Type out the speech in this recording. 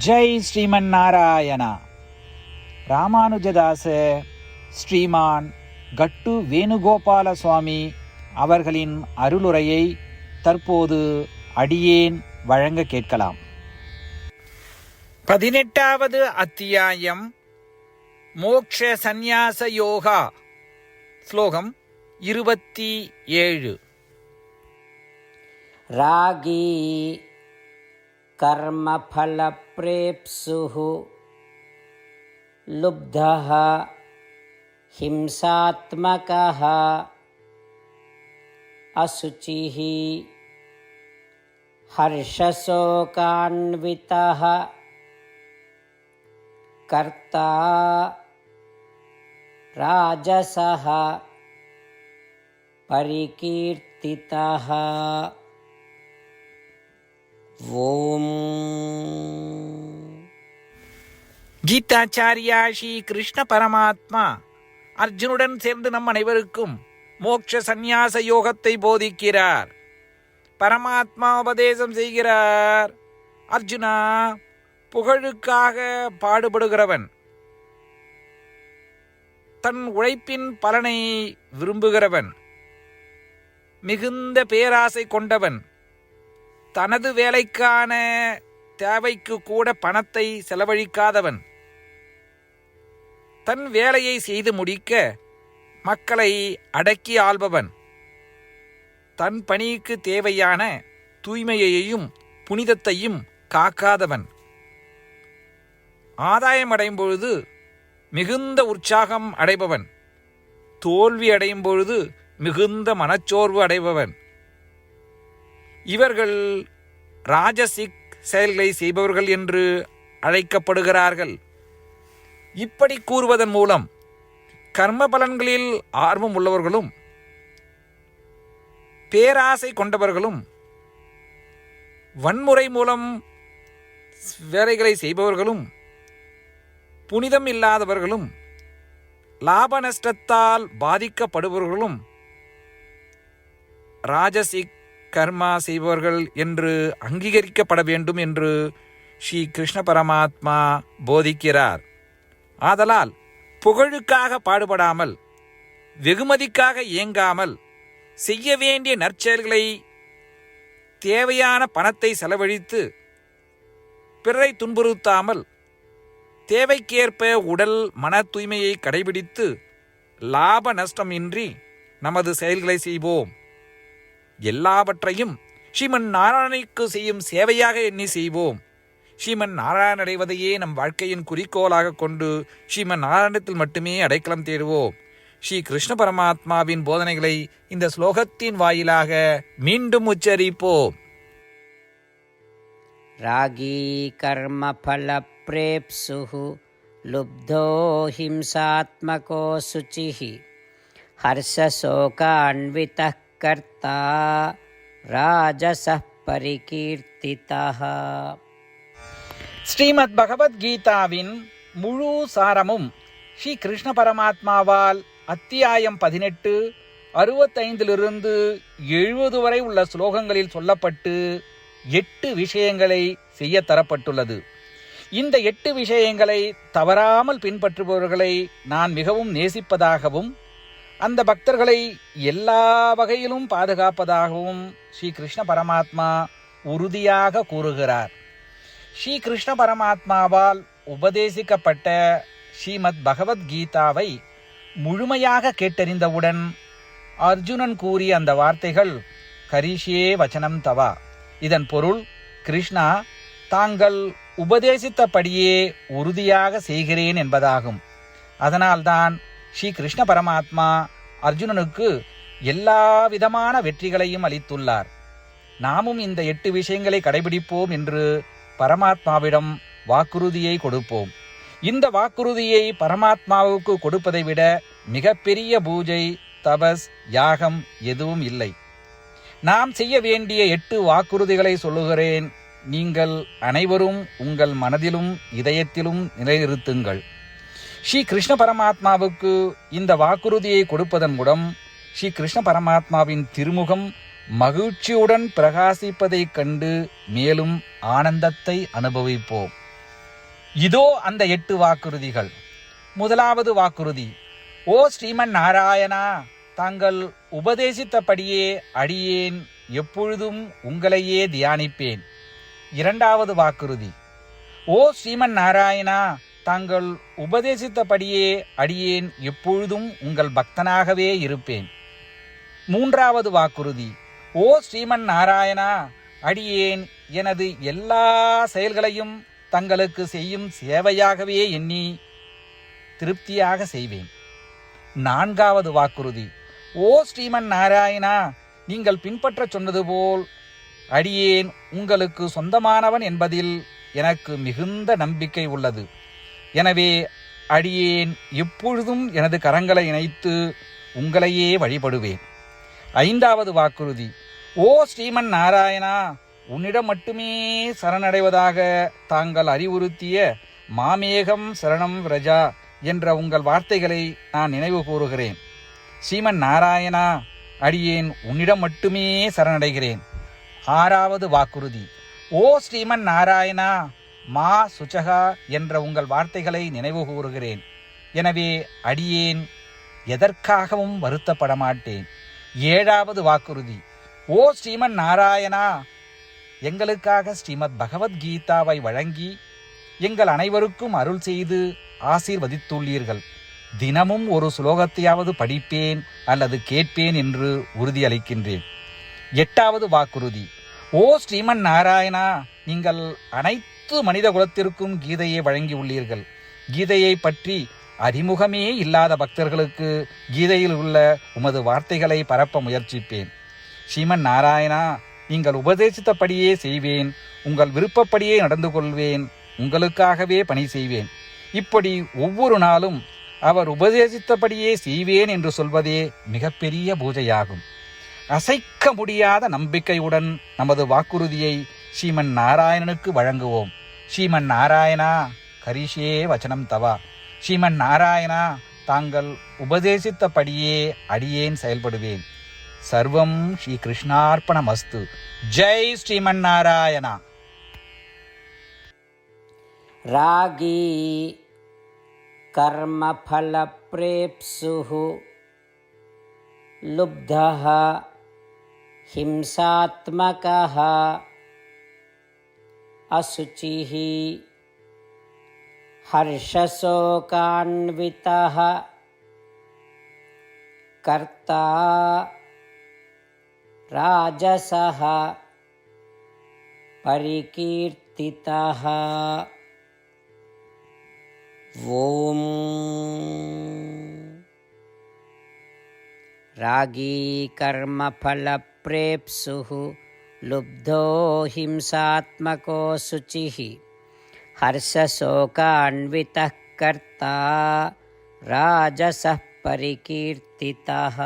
ஜெய் ஸ்ரீமன் நாராயணா. ராமானுஜதாச ஸ்ரீமான் கட்டு வேணுகோபால சுவாமி அவர்களின் அருளுரையை தற்போது அடியேன் வழங்க கேட்கலாம். 18வது அத்தியாயம் மோக்ஷ சந்நியாச யோகா. ஸ்லோகம் 27. ராகி கர்மஃலப்ரேப்சுஹு லுப்தஹ ஹிம்சாத்மகஹ அசுச்சிஹி ஹர்ஷசோகான்விதஹ கர்த்தா ராஜசஹ பரிகீர்த்திதஹ. ஓம். கீதாச்சாரியா ஸ்ரீ கிருஷ்ண பரமாத்மா அர்ஜுனுடன் சேர்ந்து நம் அனைவருக்கும் மோட்ச சந்நியாச யோகத்தை போதிக்கிறார். பரமாத்மா உபதேசம் செய்கிறார். அர்ஜுனா, புகழுக்காக பாடுபடுகிறவன், தன் உழைப்பின் பலனை விரும்புகிறவன், மிகுந்த பேராசை கொண்டவன், தனது வேலைக்கான தேவைக்கு கூட பணத்தை செலவழிக்காதவன், தன் வேலையை செய்து முடிக்க மக்களை அடக்கி ஆள்பவன், தன் பணிக்கு தேவையான தூய்மையையும் புனிதத்தையும் காக்காதவன், ஆதாயம் அடையும் பொழுது மிகுந்த உற்சாகம் அடைபவன், தோல்வி அடையும் பொழுது மிகுந்த மனச்சோர்வு அடைபவன், இவர்கள் ராஜசிக் செயல்களை செய்பவர்கள் என்று அழைக்கப்படுகிறார்கள். இப்படி கூறுவதன் மூலம் கர்ம பலன்களில் ஆர்வம் உள்ளவர்களும், பேராசை கொண்டவர்களும், வன்முறை மூலம் வேலைகளை செய்பவர்களும், புனிதம் இல்லாதவர்களும், லாப நஷ்டத்தால் பாதிக்கப்படுபவர்களும் ராஜசிக் கர்மா செய்பவர்கள் என்று அங்கீகரிக்கப்பட வேண்டும் என்று ஸ்ரீ கிருஷ்ண பரமாத்மா போதிக்கிறார். ஆதலால் புகழுக்காக பாடுபடாமல், வெகுமதிக்காக இயங்காமல், செய்ய வேண்டிய நற்செயல்களை தேவையான பணத்தை செலவழித்து பிறரை துன்புறுத்தாமல், தேவைக்கேற்ப உடல் மன தூய்மையை கடைபிடித்து லாப நஷ்டம் இன்றி நமது செயல்களை செய்வோம். எல்லாவற்றையும் ஸ்ரீமன் நாராயணனுக்கு செய்யும் சேவையாக எண்ணி செய்வோம். ஸ்ரீமன் நாராயணன் அடைவதையே நம் வாழ்க்கையின் குறிக்கோளாக கொண்டு ஸ்ரீமன் நாராயணத்தில் மட்டுமே அடைக்கலம் தேடுவோம். ஸ்ரீ கிருஷ்ண பரமாத்மாவின் போதனைகளை இந்த ஸ்லோகத்தின் வாயிலாக மீண்டும் உச்சரிப்போம். ராகி கர்மஃலப்ரேப்சுஹு லுப்தோ ஹிம்சாத்மகோ சுச்சிஹி ஹர்ஷசோகான்விதः கர்த்தா ராஜசः பரிகீர்த்திதः. ஸ்ரீமத் பகவத்கீதாவின் முழு சாரமும் ஸ்ரீ கிருஷ்ண பரமாத்மாவால் அத்தியாயம் 18, 65 70 வரை உள்ள ஸ்லோகங்களில் சொல்லப்பட்டு 8 விஷயங்களை செய்ய தரப்பட்டுள்ளது. இந்த 8 விஷயங்களை தவறாமல் பின்பற்றுபவர்களை நான் மிகவும் நேசிப்பதாகவும், அந்த பக்தர்களை எல்லா வகையிலும் பாதுகாப்பதாகவும் ஸ்ரீ கிருஷ்ண பரமாத்மா உறுதியாக கூறுகிறார். ஸ்ரீ கிருஷ்ண பரமாத்மாவால் உபதேசிக்கப்பட்ட ஸ்ரீமத் பகவத்கீதாவை முழுமையாக கேட்டறிந்தவுடன் அர்ஜுனன் கூறிய அந்த வார்த்தைகள் கரிஷ்யே வச்சனம் தவா. இதன் பொருள், கிருஷ்ணா, தாங்கள் உபதேசித்தபடியே உறுதியாக செய்கிறேன் என்பதாகும். அதனால்தான் ஸ்ரீ கிருஷ்ண பரமாத்மா அர்ஜுனனுக்கு எல்லா விதமான வெற்றிகளையும் அளித்துள்ளார். நாமும் இந்த 8 விஷயங்களை கடைபிடிப்போம் என்று பரமாத்மாவிடம் வாக்குறுதியை கொடுப்போம். இந்த வாக்குறுதியை பரமாத்மாவுக்கு கொடுப்பதை விட மிகப்பெரிய பூஜை, தபஸ், யாகம் எதுவும் இல்லை. நாம் செய்ய வேண்டிய 8 வாக்குறுதிகளை சொல்லுகிறேன். நீங்கள் அனைவரும் உங்கள் மனதிலும் இதயத்திலும் நிலைநிறுத்துங்கள். ஸ்ரீ கிருஷ்ண பரமாத்மாவுக்கு இந்த வாக்குறுதியை கொடுப்பதன் மூலம் ஸ்ரீ கிருஷ்ண பரமாத்மாவின் திருமுகம் மகிழ்ச்சியுடன் பிரகாசிப்பதைக் கண்டு மேலும் ஆனந்தத்தை அனுபவிப்போம். இதோ அந்த 8 வாக்குறுதிகள். முதலாவது வாக்குறுதி: ஓ ஸ்ரீமன் நாராயணா, தாங்கள் உபதேசித்தபடியே அடியேன் எப்பொழுதும் உங்களையே தியானிப்பேன். இரண்டாவது வாக்குறுதி: ஓ ஸ்ரீமன் நாராயணா, தாங்கள் உபதேசித்தபடியே அடியேன் எப்பொழுதும் உங்கள் பக்தனாகவே இருப்பேன். மூன்றாவது வாக்குறுதி: ஓ ஸ்ரீமன் நாராயணா, அடியேன் எனது எல்லா செயல்களையும் தங்களுக்கு செய்யும் சேவையாகவே எண்ணி திருப்தியாக செய்வேன். நான்காவது வாக்குறுதி: ஓ ஸ்ரீமன் நாராயணா, நீங்கள் பின்பற்றச் சொன்னது போல் அடியேன் உங்களுக்கு சொந்தமானவன் என்பதில் எனக்கு மிகுந்த நம்பிக்கை உள்ளது. எனவே அடியேன் எப்பொழுதும் எனது கரங்களை இணைத்து உங்களையே வழிபடுவேன். ஐந்தாவது வாக்குறுதி: ஓ ஸ்ரீமன் நாராயணா, உன்னிடம் மட்டுமே சரணடைவதாக தாங்கள் அறிவுறுத்திய மாமேகம் சரணம் விரஜா என்ற உங்கள் வார்த்தைகளை நான் நினைவு கூறுகிறேன். ஸ்ரீமன் நாராயணா, அடியேன் உன்னிடம் மட்டுமே சரணடைகிறேன். ஆறாவது வாக்குறுதி: ஓ ஸ்ரீமன் நாராயணா, மா சுச்சகா என்ற உங்கள் வார்த்தைகளை நினைவு கூறுகிறேன். எனவே அடியேன் எதற்காகவும் வருத்தப்பட மாட்டேன். ஏழாவது வாக்குறுதி: ஓ ஸ்ரீமன் நாராயணா, எங்களுக்காக ஸ்ரீமத் பகவத்கீதாவை வழங்கி எங்கள் அனைவருக்கும் அருள் செய்து ஆசீர்வதித்துள்ளீர்கள். தினமும் ஒரு ஸ்லோகத்தையாவது படிப்பேன் அல்லது கேட்பேன் என்று உறுதியளிக்கின்றேன். எட்டாவது வாக்குறுதி: ஓ ஸ்ரீமன் நாராயணா, நீங்கள் அனைத்து மனித குலத்திற்கும் கீதையை வழங்கியுள்ளீர்கள். கீதையை பற்றி அறிமுகமே இல்லாத பக்தர்களுக்கு கீதையில் உள்ள உமது வார்த்தைகளை பரப்ப முயற்சிப்பேன். ஸ்ரீமன் நாராயணா, நீங்கள் உபதேசித்தபடியே செய்வேன். உங்கள் விருப்பப்படியே நடந்து கொள்வேன். உங்களுக்காகவே பணி செய்வேன். இப்படி ஒவ்வொரு நாளும் அவர் உபதேசித்தபடியே செய்வேன் என்று சொல்வதே மிகப்பெரிய பூஜையாகும். அசைக்க முடியாத நம்பிக்கையுடன் நமது வாக்குறுதியை ஸ்ரீமன் நாராயணனுக்கு வழங்குவோம். ஸ்ரீமன் நாராயணா, கரிஷே வச்சனம் தவா. ஸ்ரீமன் நாராயணா, தாங்கள் உபதேசித்தபடியே அடியேன் செயல்படுவேன். சர்வம் ஸ்ரீ கிருஷ்ணார்ப்பணமஸ்து. ஜெய் ஸ்ரீமன் நாராயணா. ராகி கர்மஃலப்ரேப்சுः லுப்தः ஹிம்சாத்மகः அசுச்சிः ஹர்ஷசோகான்விதः கர்த்தா ராஜசः பரிகீர்த்திதः. ஓம் ராகி கர்மஃலப்ரேப்சுः லுப்தோ ஹிம்சாத்மகோ சுச்சிः ஹர்ஷசோகான்விதः கர்த்தா ராஜசः பரிகீர்த்திதः.